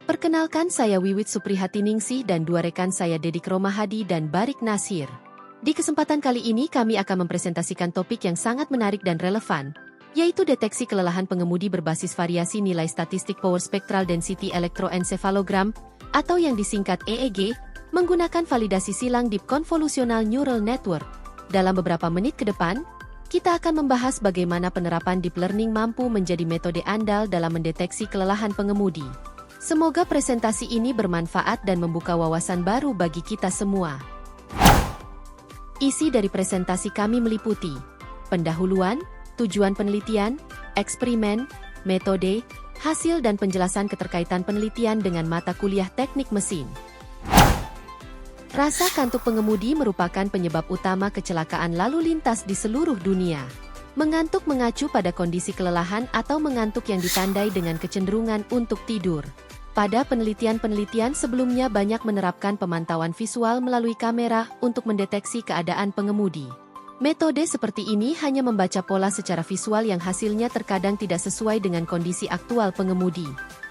Perkenalkan, saya Wiwit Suprihatiningsih dan dua rekan saya Dedik Romahadi dan Barik Nasir. Di kesempatan kali ini kami akan mempresentasikan topik yang sangat menarik dan relevan, yaitu deteksi kelelahan pengemudi berbasis variasi nilai statistik Power Spectral Density Electroencephalogram atau yang disingkat EEG, menggunakan validasi silang Deep Convolutional Neural Network. Dalam beberapa menit ke depan, kita akan membahas bagaimana penerapan Deep Learning mampu menjadi metode andal dalam mendeteksi kelelahan pengemudi. Semoga presentasi ini bermanfaat dan membuka wawasan baru bagi kita semua. Isi dari presentasi kami meliputi pendahuluan, tujuan penelitian, eksperimen, metode, hasil dan penjelasan keterkaitan penelitian dengan mata kuliah teknik mesin. Rasa kantuk pengemudi merupakan penyebab utama kecelakaan lalu lintas di seluruh dunia. Mengantuk mengacu pada kondisi kelelahan atau mengantuk yang ditandai dengan kecenderungan untuk tidur. Pada penelitian-penelitian sebelumnya banyak menerapkan pemantauan visual melalui kamera untuk mendeteksi keadaan pengemudi. Metode seperti ini hanya membaca pola secara visual yang hasilnya terkadang tidak sesuai dengan kondisi aktual pengemudi.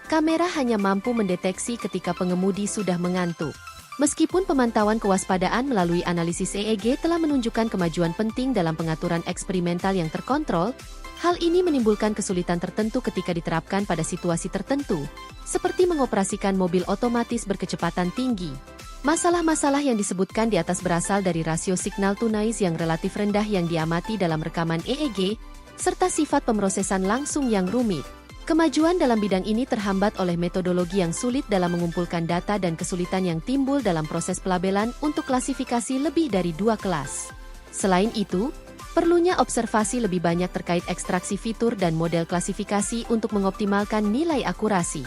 Kamera hanya mampu mendeteksi ketika pengemudi sudah mengantuk. Meskipun pemantauan kewaspadaan melalui analisis EEG telah menunjukkan kemajuan penting dalam pengaturan eksperimental yang terkontrol, hal ini menimbulkan kesulitan tertentu ketika diterapkan pada situasi tertentu, seperti mengoperasikan mobil otomatis berkecepatan tinggi. Masalah-masalah yang disebutkan di atas berasal dari rasio signal to noise yang relatif rendah yang diamati dalam rekaman EEG, serta sifat pemrosesan langsung yang rumit. Kemajuan dalam bidang ini terhambat oleh metodologi yang sulit dalam mengumpulkan data dan kesulitan yang timbul dalam proses pelabelan untuk klasifikasi lebih dari 2 kelas. Selain itu, perlunya observasi lebih banyak terkait ekstraksi fitur dan model klasifikasi untuk mengoptimalkan nilai akurasi.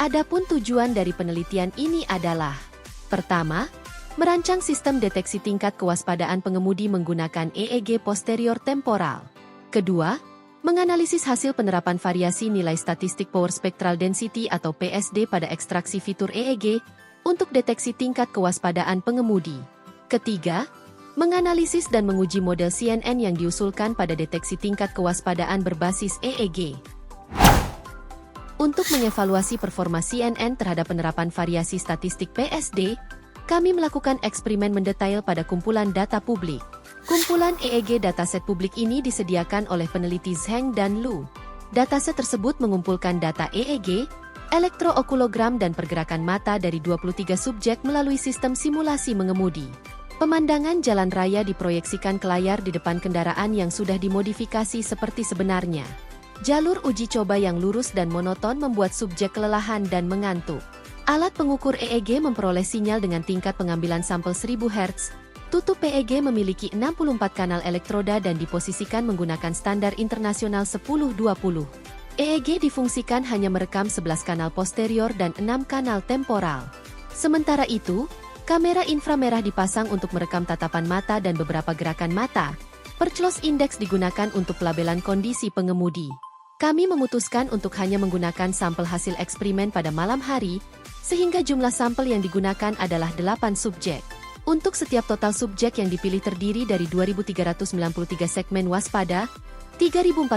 Adapun tujuan dari penelitian ini adalah: pertama, merancang sistem deteksi tingkat kewaspadaan pengemudi menggunakan EEG posterior temporal. Kedua, menganalisis hasil penerapan variasi nilai statistik Power Spectral Density atau PSD pada ekstraksi fitur EEG untuk deteksi tingkat kewaspadaan pengemudi. Ketiga, menganalisis dan menguji model CNN yang diusulkan pada deteksi tingkat kewaspadaan berbasis EEG. Untuk mengevaluasi performa CNN terhadap penerapan variasi statistik PSD, kami melakukan eksperimen mendetail pada kumpulan data publik. Kumpulan EEG dataset publik ini disediakan oleh peneliti Zheng dan Lu. Dataset tersebut mengumpulkan data EEG, elektrookulogram dan pergerakan mata dari 23 subjek melalui sistem simulasi mengemudi. Pemandangan jalan raya diproyeksikan ke layar di depan kendaraan yang sudah dimodifikasi seperti sebenarnya. Jalur uji coba yang lurus dan monoton membuat subjek kelelahan dan mengantuk. Alat pengukur EEG memperoleh sinyal dengan tingkat pengambilan sampel 1000 Hz. Tutup EEG memiliki 64 kanal elektroda dan diposisikan menggunakan standar internasional 1020. EEG difungsikan hanya merekam 11 kanal posterior dan 6 kanal temporal. Sementara itu, kamera inframerah dipasang untuk merekam tatapan mata dan beberapa gerakan mata. Perclos indeks digunakan untuk pelabelan kondisi pengemudi. Kami memutuskan untuk hanya menggunakan sampel hasil eksperimen pada malam hari, sehingga jumlah sampel yang digunakan adalah 8 subjek. Untuk setiap total subjek yang dipilih terdiri dari 2.393 segmen waspada, 3.454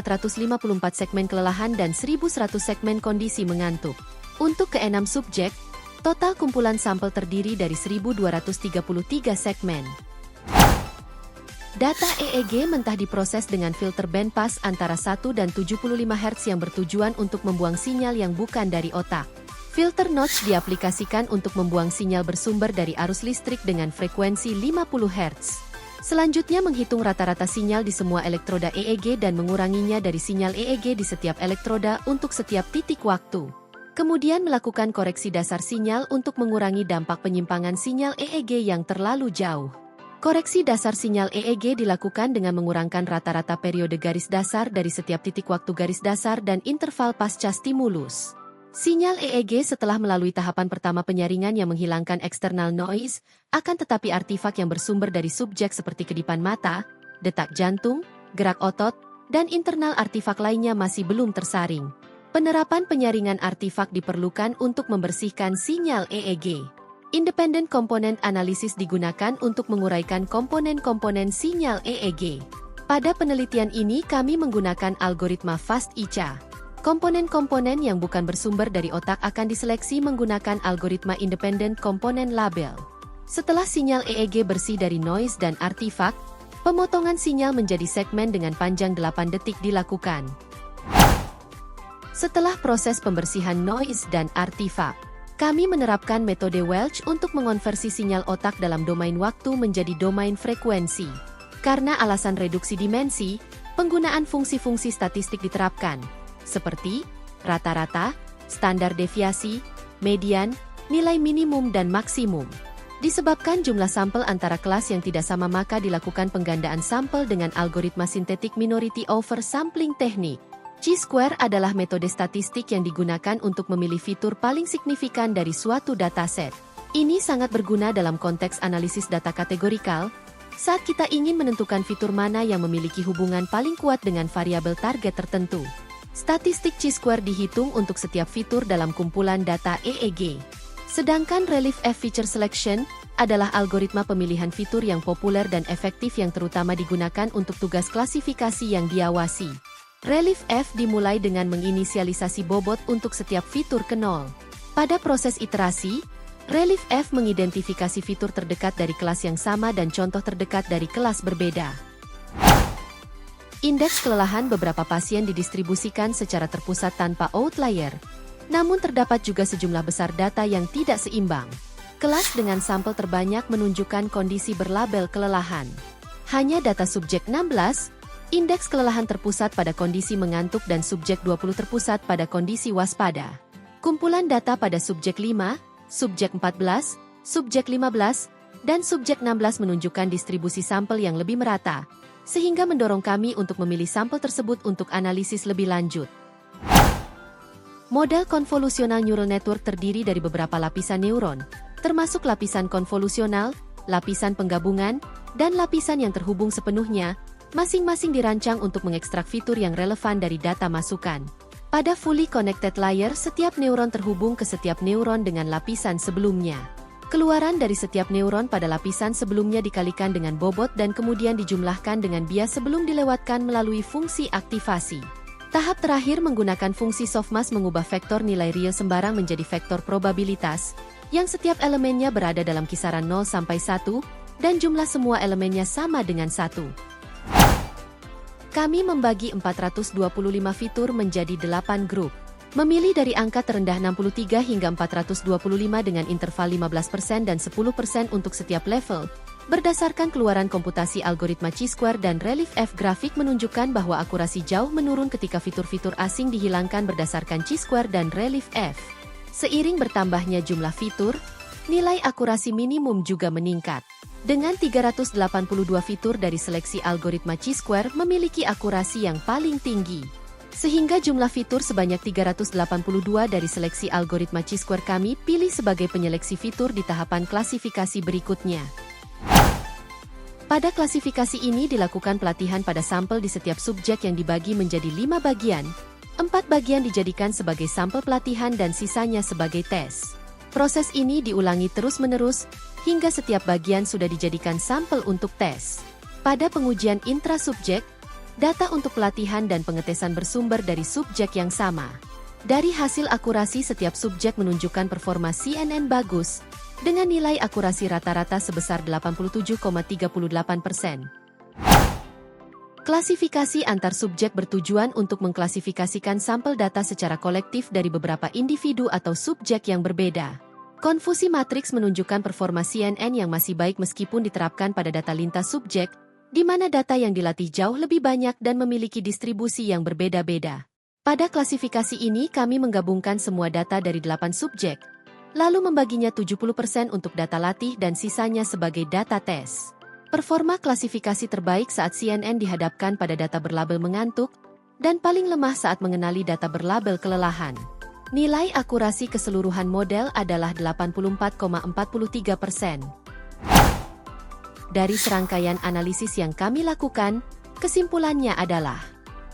segmen kelelahan dan 1.100 segmen kondisi mengantuk. Untuk ke-6 subjek, total kumpulan sampel terdiri dari 1.233 segmen. Data EEG mentah diproses dengan filter bandpass antara 1 dan 75 Hz yang bertujuan untuk membuang sinyal yang bukan dari otak. Filter notch diaplikasikan untuk membuang sinyal bersumber dari arus listrik dengan frekuensi 50 Hz. Selanjutnya menghitung rata-rata sinyal di semua elektroda EEG dan menguranginya dari sinyal EEG di setiap elektroda untuk setiap titik waktu. Kemudian melakukan koreksi dasar sinyal untuk mengurangi dampak penyimpangan sinyal EEG yang terlalu jauh. Koreksi dasar sinyal EEG dilakukan dengan mengurangkan rata-rata periode garis dasar dari setiap titik waktu garis dasar dan interval pasca stimulus. Sinyal EEG setelah melalui tahapan pertama penyaringan yang menghilangkan external noise, akan tetapi artifak yang bersumber dari subjek seperti kedipan mata, detak jantung, gerak otot, dan internal artifak lainnya masih belum tersaring. Penerapan penyaringan artifak diperlukan untuk membersihkan sinyal EEG. Independent Component Analysis digunakan untuk menguraikan komponen-komponen sinyal EEG. Pada penelitian ini kami menggunakan algoritma FAST-ICA. Komponen-komponen yang bukan bersumber dari otak akan diseleksi menggunakan algoritma Independent Component Label. Setelah sinyal EEG bersih dari noise dan artifak, pemotongan sinyal menjadi segmen dengan panjang 8 detik dilakukan. Setelah proses pembersihan noise dan artifak, kami menerapkan metode Welch untuk mengonversi sinyal otak dalam domain waktu menjadi domain frekuensi. Karena alasan reduksi dimensi, penggunaan fungsi-fungsi statistik diterapkan, seperti rata-rata, standar deviasi, median, nilai minimum dan maksimum. Disebabkan jumlah sampel antara kelas yang tidak sama, maka dilakukan penggandaan sampel dengan algoritma Synthetic Minority Oversampling Technique. Chi-square adalah metode statistik yang digunakan untuk memilih fitur paling signifikan dari suatu dataset. Ini sangat berguna dalam konteks analisis data kategorikal, saat kita ingin menentukan fitur mana yang memiliki hubungan paling kuat dengan variabel target tertentu. Statistik Chi-square dihitung untuk setiap fitur dalam kumpulan data EEG. Sedangkan Relief F Feature Selection adalah algoritma pemilihan fitur yang populer dan efektif yang terutama digunakan untuk tugas klasifikasi yang diawasi. Relief F dimulai dengan menginisialisasi bobot untuk setiap fitur ke 0. Pada proses iterasi, Relief F mengidentifikasi fitur terdekat dari kelas yang sama dan contoh terdekat dari kelas berbeda. Indeks kelelahan beberapa pasien didistribusikan secara terpusat tanpa outlier. Namun terdapat juga sejumlah besar data yang tidak seimbang. Kelas dengan sampel terbanyak menunjukkan kondisi berlabel kelelahan. Hanya data subjek 16, indeks kelelahan terpusat pada kondisi mengantuk dan subjek 20 terpusat pada kondisi waspada. Kumpulan data pada subjek 5, subjek 14, subjek 15, dan subjek 16 menunjukkan distribusi sampel yang lebih merata, sehingga mendorong kami untuk memilih sampel tersebut untuk analisis lebih lanjut. Model konvolusional neural network terdiri dari beberapa lapisan neuron, termasuk lapisan konvolusional, lapisan penggabungan, dan lapisan yang terhubung sepenuhnya, masing-masing dirancang untuk mengekstrak fitur yang relevan dari data masukan. Pada fully connected layer, setiap neuron terhubung ke setiap neuron dengan lapisan sebelumnya. Keluaran dari setiap neuron pada lapisan sebelumnya dikalikan dengan bobot dan kemudian dijumlahkan dengan bias sebelum dilewatkan melalui fungsi aktivasi. Tahap terakhir menggunakan fungsi softmax mengubah vektor nilai real sembarang menjadi vektor probabilitas, yang setiap elemennya berada dalam kisaran 0 sampai 1, dan jumlah semua elemennya sama dengan 1. Kami membagi 425 fitur menjadi 8 grup. Memilih dari angka terendah 63 hingga 425 dengan interval 15% dan 10% untuk setiap level. Berdasarkan keluaran komputasi algoritma Chi-square dan Relief F, grafik menunjukkan bahwa akurasi jauh menurun ketika fitur-fitur asing dihilangkan berdasarkan Chi-square dan Relief F. Seiring bertambahnya jumlah fitur, nilai akurasi minimum juga meningkat. Dengan 382 fitur dari seleksi algoritma Chi-square memiliki akurasi yang paling tinggi. Sehingga jumlah fitur sebanyak 382 dari seleksi algoritma Chi-square kami pilih sebagai penyeleksi fitur di tahapan klasifikasi berikutnya. Pada klasifikasi ini dilakukan pelatihan pada sampel di setiap subjek yang dibagi menjadi 5 bagian. 4 bagian dijadikan sebagai sampel pelatihan dan sisanya sebagai tes. Proses ini diulangi terus-menerus, hingga setiap bagian sudah dijadikan sampel untuk tes. Pada pengujian intrasubjek, data untuk pelatihan dan pengetesan bersumber dari subjek yang sama. Dari hasil akurasi setiap subjek menunjukkan performa CNN bagus, dengan nilai akurasi rata-rata sebesar 87,38%. Klasifikasi antar subjek bertujuan untuk mengklasifikasikan sampel data secara kolektif dari beberapa individu atau subjek yang berbeda. Konfusi matriks menunjukkan performa CNN yang masih baik meskipun diterapkan pada data lintas subjek, di mana data yang dilatih jauh lebih banyak dan memiliki distribusi yang berbeda-beda. Pada klasifikasi ini kami menggabungkan semua data dari 8 subjek, lalu membaginya 70% untuk data latih dan sisanya sebagai data tes. Performa klasifikasi terbaik saat CNN dihadapkan pada data berlabel mengantuk, dan paling lemah saat mengenali data berlabel kelelahan. Nilai akurasi keseluruhan model adalah 84,43%. Dari serangkaian analisis yang kami lakukan, kesimpulannya adalah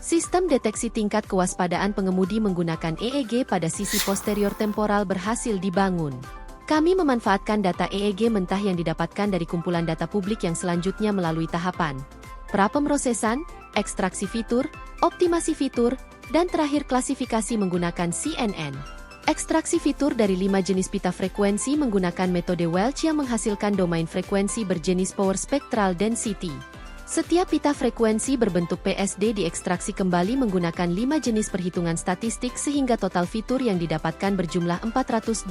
sistem deteksi tingkat kewaspadaan pengemudi menggunakan EEG pada sisi posterior temporal berhasil dibangun. Kami memanfaatkan data EEG mentah yang didapatkan dari kumpulan data publik yang selanjutnya melalui tahapan pra-pemrosesan, ekstraksi fitur, optimasi fitur, Dan terakhir klasifikasi menggunakan CNN. Ekstraksi fitur dari 5 jenis pita frekuensi menggunakan metode Welch yang menghasilkan domain frekuensi berjenis power spectral density. Setiap pita frekuensi berbentuk PSD diekstraksi kembali menggunakan 5 jenis perhitungan statistik sehingga total fitur yang didapatkan berjumlah 425.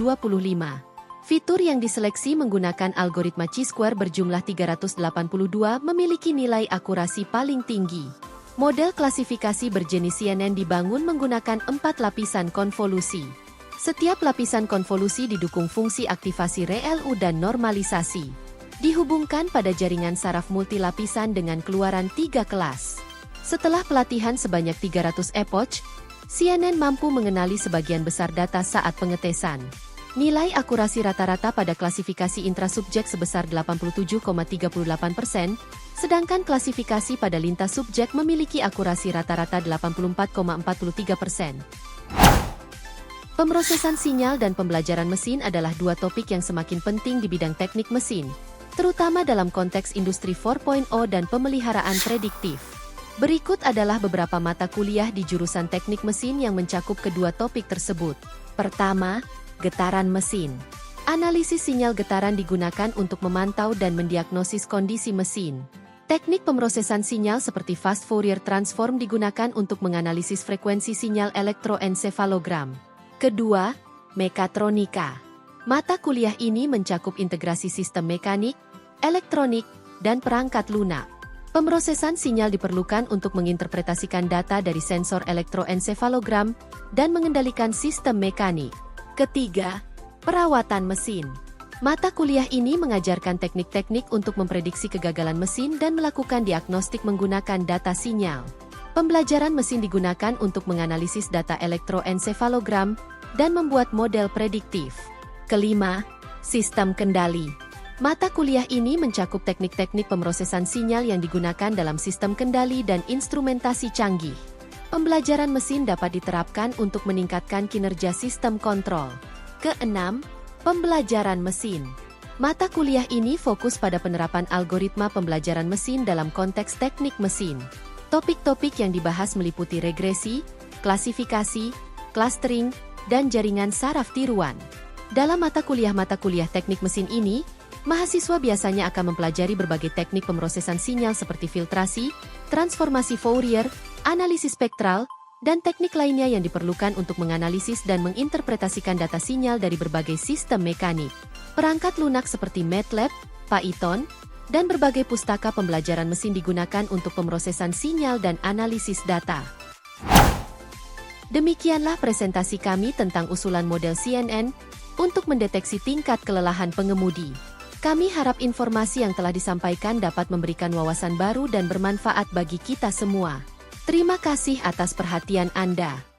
Fitur yang diseleksi menggunakan algoritma chi-square berjumlah 382 memiliki nilai akurasi paling tinggi. Model klasifikasi berjenis CNN dibangun menggunakan 4 lapisan konvolusi. Setiap lapisan konvolusi didukung fungsi aktivasi ReLU dan normalisasi. Dihubungkan pada jaringan saraf multilapisan dengan keluaran 3 kelas. Setelah pelatihan sebanyak 300 epoch, CNN mampu mengenali sebagian besar data saat pengetesan. Nilai akurasi rata-rata pada klasifikasi intrasubjek sebesar 87,38%, sedangkan klasifikasi pada lintas subjek memiliki akurasi rata-rata 84,43%. Pemrosesan sinyal dan pembelajaran mesin adalah 2 topik yang semakin penting di bidang teknik mesin, terutama dalam konteks industri 4.0 dan pemeliharaan prediktif. Berikut adalah beberapa mata kuliah di jurusan teknik mesin yang mencakup kedua topik tersebut. Pertama, getaran mesin. Analisis sinyal getaran digunakan untuk memantau dan mendiagnosis kondisi mesin. Teknik pemrosesan sinyal seperti fast Fourier transform digunakan untuk menganalisis frekuensi sinyal elektroensefalogram. Kedua, mekatronika. Mata kuliah ini mencakup integrasi sistem mekanik, elektronik, dan perangkat lunak. Pemrosesan sinyal diperlukan untuk menginterpretasikan data dari sensor elektroensefalogram dan mengendalikan sistem mekanik. Ketiga, perawatan mesin. Mata kuliah ini mengajarkan teknik-teknik untuk memprediksi kegagalan mesin dan melakukan diagnostik menggunakan data sinyal. Pembelajaran mesin digunakan untuk menganalisis data elektroensefalogram dan membuat model prediktif. Kelima, sistem kendali. Mata kuliah ini mencakup teknik-teknik pemrosesan sinyal yang digunakan dalam sistem kendali dan instrumentasi canggih. Pembelajaran mesin dapat diterapkan untuk meningkatkan kinerja sistem kontrol. Keenam, pembelajaran mesin. Mata kuliah ini fokus pada penerapan algoritma pembelajaran mesin dalam konteks teknik mesin. Topik-topik yang dibahas meliputi regresi, klasifikasi, clustering, dan jaringan saraf tiruan. Dalam mata kuliah teknik mesin ini, mahasiswa biasanya akan mempelajari berbagai teknik pemrosesan sinyal seperti filtrasi, transformasi Fourier, analisis spektral, dan teknik lainnya yang diperlukan untuk menganalisis dan menginterpretasikan data sinyal dari berbagai sistem mekanik. Perangkat lunak seperti MATLAB, Python, dan berbagai pustaka pembelajaran mesin digunakan untuk pemrosesan sinyal dan analisis data. Demikianlah presentasi kami tentang usulan model CNN untuk mendeteksi tingkat kelelahan pengemudi. Kami harap informasi yang telah disampaikan dapat memberikan wawasan baru dan bermanfaat bagi kita semua. Terima kasih atas perhatian Anda.